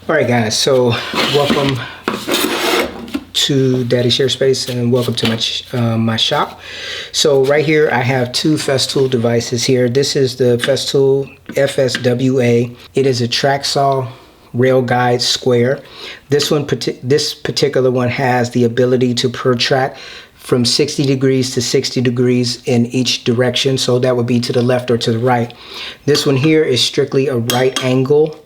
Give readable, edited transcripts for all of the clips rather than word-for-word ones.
All right, guys, so welcome to Daddy Share Space and welcome to my shop. So right here I have two Festool devices here. This is the Festool FSWA. It is a track saw rail guide square. This particular one has the ability to protract from 60 degrees to 60 degrees in each direction, so that would be to the left or to the right. This one here is strictly a right angle,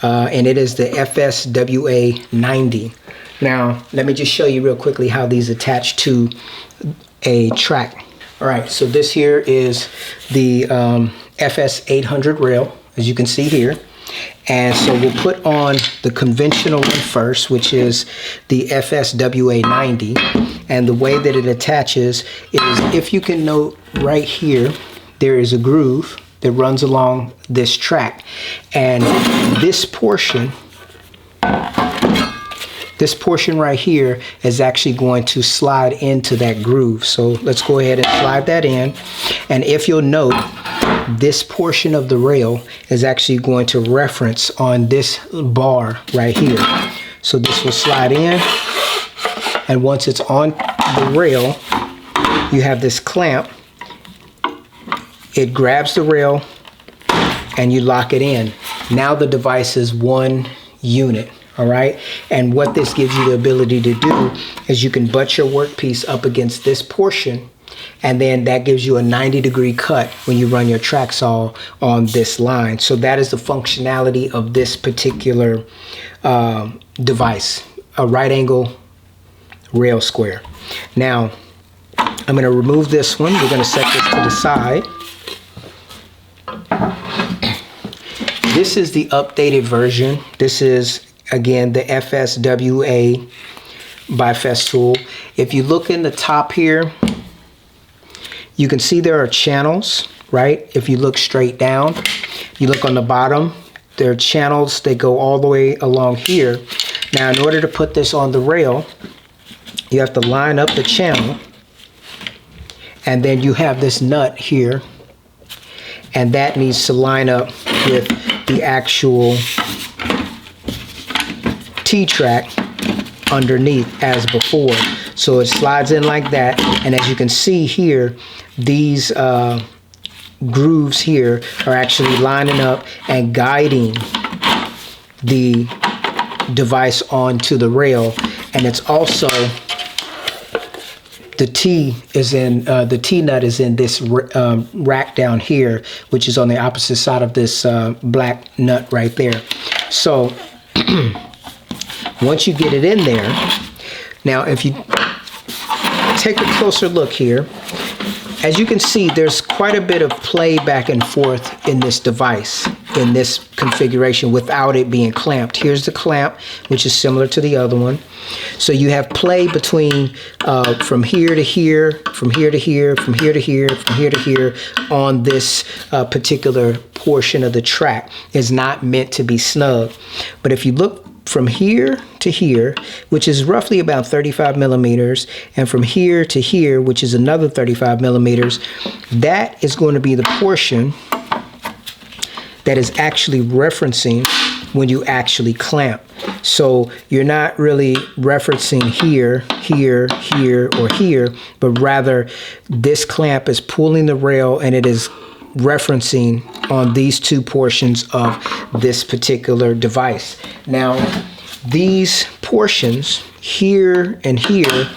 and it is the FSWA 90. Now, let me just show you real quickly how these attach to a track. All right, so this here is the FS 800 rail, as you can see here. And so we'll put on the conventional one first, which is the FSWA 90. And the way that it attaches is, if you can note right here, there is a groove that runs along this track. And this portion right here is actually going to slide into that groove. So let's go ahead and slide that in. And if you'll note, this portion of the rail is actually going to reference on this bar right here. So this will slide in, and once it's on the rail, you have this clamp. It grabs the rail and you lock it in. Now the device is one unit. All right, and what this gives you the ability to do is you can butt your workpiece up against this portion, and then that gives you a 90-degree cut when you run your track saw on this line. So that is the functionality of this particular device, a right angle rail square. Now, I'm going to remove this one. We're going to set this to the side. This is the updated version. This is, again, the FSWA by Festool. If you look in the top here, you can see there are channels, right? If you look straight down, you look on the bottom, there are channels that go all the way along here. Now, in order to put this on the rail, you have to line up the channel, and then you have this nut here, and that needs to line up with the actual T-track underneath as before. So it slides in like that, and as you can see here, these grooves here are actually lining up and guiding the device onto the rail. And it's also, the T nut is in this rack down here, which is on the opposite side of this black nut right there. So once you get it in there, now if you take a closer look here, as you can see, there's quite a bit of play back and forth in this device, in this configuration, without it being clamped. Here's the clamp, which is similar to the other one. So you have play between from here to here, from here to here, from here to here, from here to here on this particular portion of the track. It's not meant to be snug. But if you look from here to here, which is roughly about 35 millimeters, and from here to here, which is another 35 millimeters, that is going to be the portion that is actually referencing when you actually clamp. So you're not really referencing here, here, here, or here, but rather this clamp is pulling the rail, and it is referencing on these two portions of this particular device. Now, these portions here and here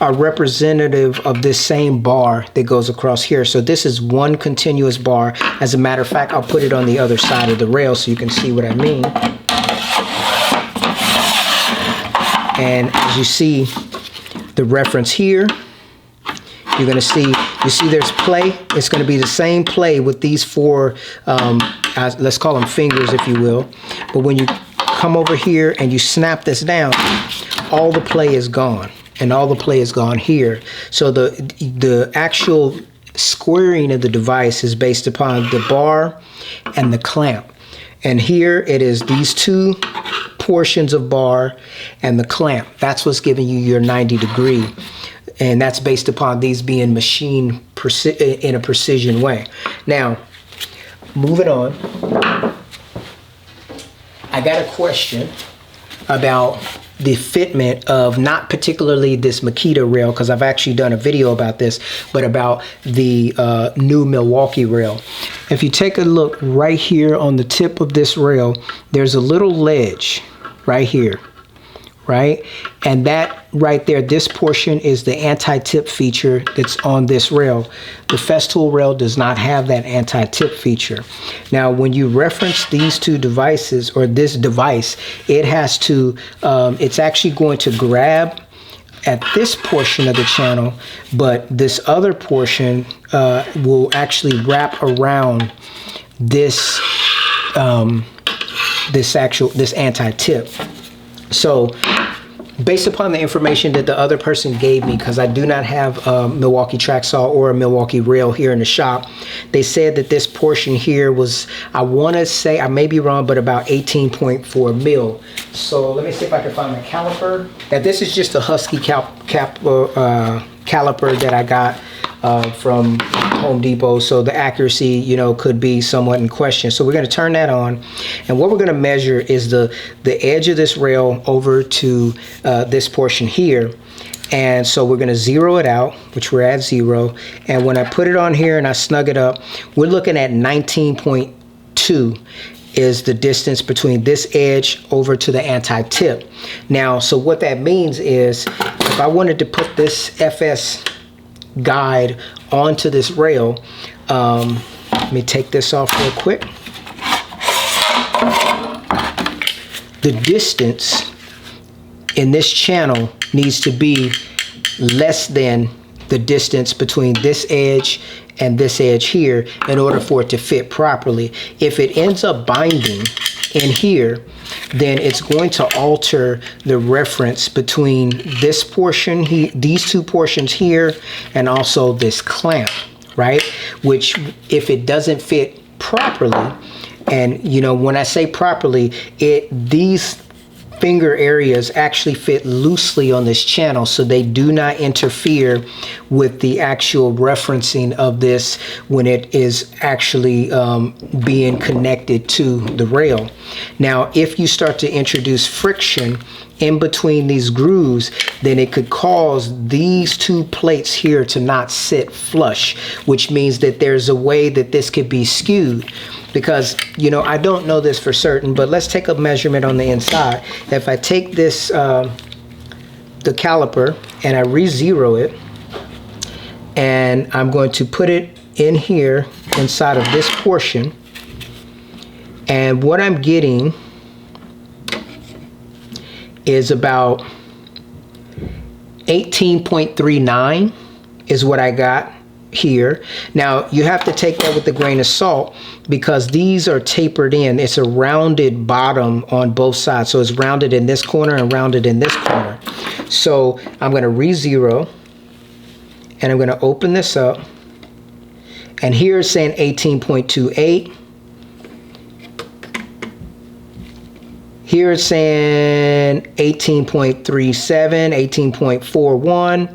are representative of this same bar that goes across here. So this is one continuous bar. As a matter of fact, I'll put it on the other side of the rail so you can see what I mean. And as you see the reference here, you're going to see, you see there's play. It's going to be the same play with these four, let's call them fingers, if you will. But when you come over here and you snap this down, all the play is gone, and all the play is gone here. So the actual squaring of the device is based upon the bar and the clamp. And here it is these two portions of bar and the clamp. That's what's giving you your 90 degree. And that's based upon these being machined in a precision way. Now, moving on, I got a question about the fitment of not particularly this Makita rail, because I've actually done a video about this, but about the new Milwaukee rail. If you take a look right here on the tip of this rail, there's a little ledge right here, right? And that right there, this portion is the anti-tip feature that's on this rail. The Festool rail does not have that anti-tip feature. Now, when you reference these two devices, or this device, it has to, it's actually going to grab at this portion of the channel, but this other portion will actually wrap around this, this anti-tip. So based upon the information that the other person gave me, because I do not have a Milwaukee track saw or a Milwaukee rail here in the shop, they said that this portion here was, I want to say, I may be wrong, but about 18.4 mil. So let me see if I can find my caliper. Now this is just a Husky caliper that I got from Home Depot, so the accuracy, you know, could be somewhat in question. So we're going to turn that on, and what we're going to measure is the edge of this rail over to this portion here. And so we're going to zero it out, which we're at 0, and when I put it on here and I snug it up, we're looking at 19.2 is the distance between this edge over to the anti-tip. Now, so what that means is if I wanted to put this FS guide onto this rail, let me take this off real quick. The distance in this channel needs to be less than the distance between this edge and this edge here in order for it to fit properly. If it ends up binding in here, then it's going to alter the reference between this portion here, these two portions here, and also this clamp, right? Which, if it doesn't fit properly, and you know, when I say properly, these finger areas actually fit loosely on this channel, so they do not interfere with the actual referencing of this when it is actually being connected to the rail. Now, if you start to introduce friction in between these grooves, then it could cause these two plates here to not sit flush, which means that there's a way that this could be skewed. Because, you know, I don't know this for certain, but let's take a measurement on the inside. If I take this, the caliper, and I re-zero it, and I'm going to put it in here inside of this portion, and what I'm getting is about 18.39 is what I got here. Now you have to take that with a grain of salt, because these are tapered in. It's a rounded bottom on both sides, so it's rounded in this corner and rounded in this corner. So I'm going to re-zero, and I'm going to open this up, and here it's saying 18.28. Here it's saying 18.37, 18.41.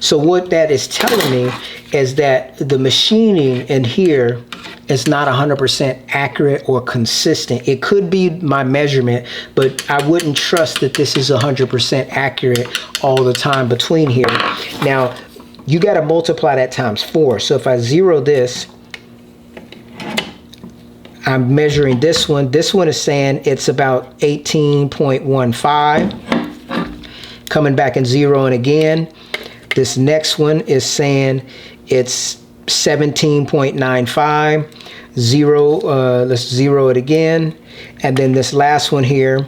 So what that is telling me is that the machining in here is not 100% accurate or consistent. It could be my measurement, but I wouldn't trust that this is 100% accurate all the time between here. Now, you got to multiply that times 4. So if I zero this, I'm measuring this one. This one is saying it's about 18.15. Coming back and zeroing again. This next one is saying it's 17.95. Let's zero it again. And then this last one here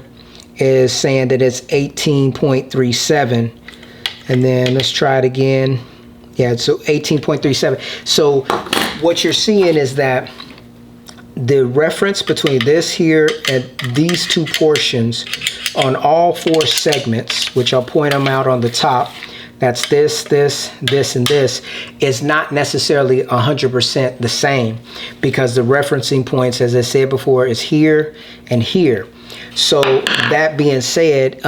is saying that it's 18.37. And then let's try it again. Yeah, so 18.37. So what you're seeing is that the reference between this here and these two portions on all 4 segments, which I'll point them out on the top, that's this, this, this, and this, is not necessarily 100% the same, because the referencing points, as I said before, is here and here. So that being said,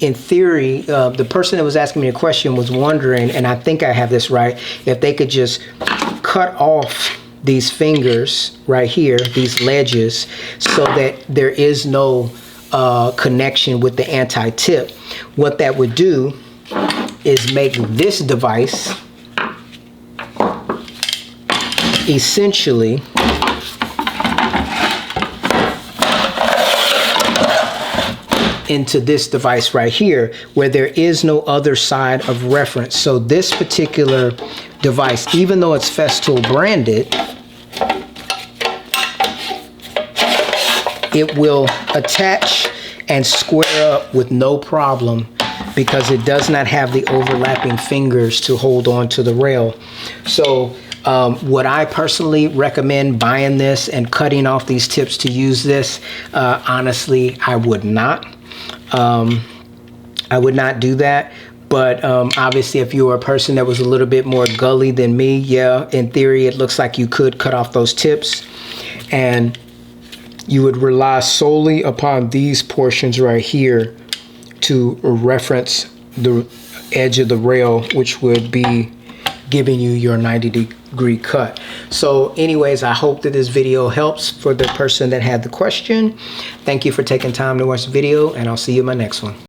in theory, the person that was asking me a question was wondering, and I think I have this right, if they could just cut off these fingers right here, these ledges, so that there is no connection with the anti-tip. What that would do is make this device essentially into this device right here, where there is no other side of reference. So this particular device, even though it's Festool branded, it will attach and square up with no problem, because it does not have the overlapping fingers to hold on to the rail. So would I personally recommend buying this and cutting off these tips to use this? Honestly, I would not. I would not do that. But obviously, if you were a person that was a little bit more gully than me, yeah, in theory, it looks like you could cut off those tips, and you would rely solely upon these portions right here to reference the edge of the rail, which would be giving you your 90-degree cut. So anyways, I hope that this video helps for the person that had the question. Thank you for taking time to watch the video, and I'll see you in my next one.